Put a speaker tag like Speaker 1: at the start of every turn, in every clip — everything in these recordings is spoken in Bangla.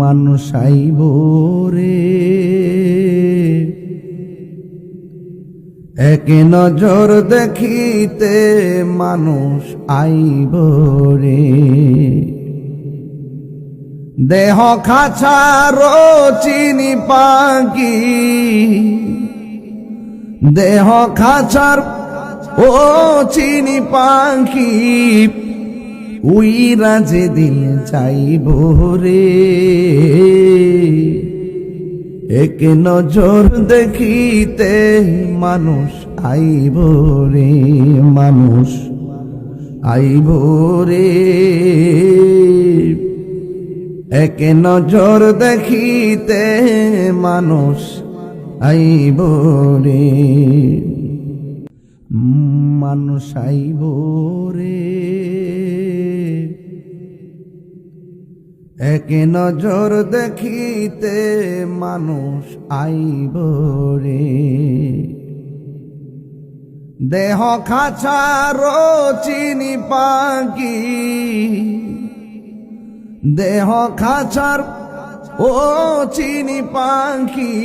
Speaker 1: মানুষ আইব রে এক নজর দেখিতে, মানুষ আইব রে দেহ খাঁচার চিনি পাখি, দেহ খাঁচার ও চিনি পাখি উইরা যেদিন চাইব রে এক নজর দেখিতে, মানুষ আইব রে, মানুষ আইব রে এক নজর দেখিতে, মানুষ আইব রে মানুষ আইব রে এক নজর দেখিতে, মানুষ আইব রে দেহ খাঁচার চিনি পাখি, দেহ খাঁচার ও চিনি পাখি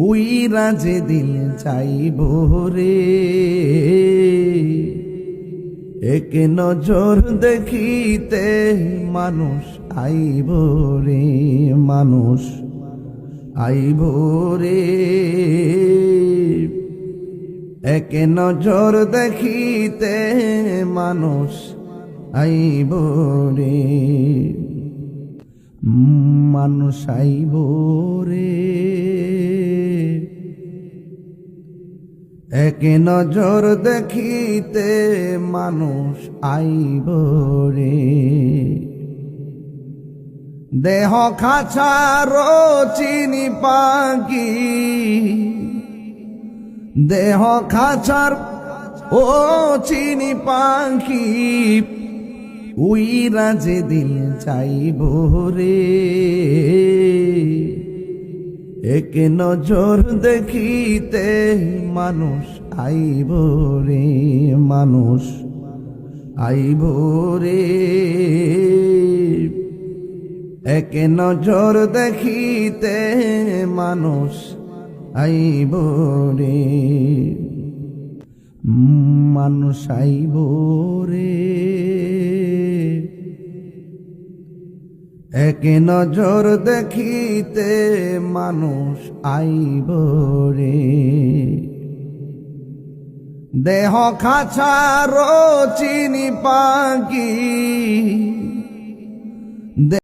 Speaker 1: উইরা যেদিন চাইব রে এক নজর দেখিতে, মানুষ আইব রে, মানুষ আইব রে এক নজর দেখিতে, মানুষ আইব রে মানুষ আইব রে এক নজর দেখিতে, মানুষ আইব রে দেহ খাঁচার চিনি পাখি, দেহ খাঁচার ও চিনি পাখি উইরা যেদিন চাইব রে এক নজর দেখিতে, মানুষ আইব রে, মানুষ আইব রে এক নজর দেখিতে, মানুষ আইব রে মানুষ আইব রে এক নজর দেখিতে, মানুষ আইব রে দেহ খাঁচার চিনি পাখি।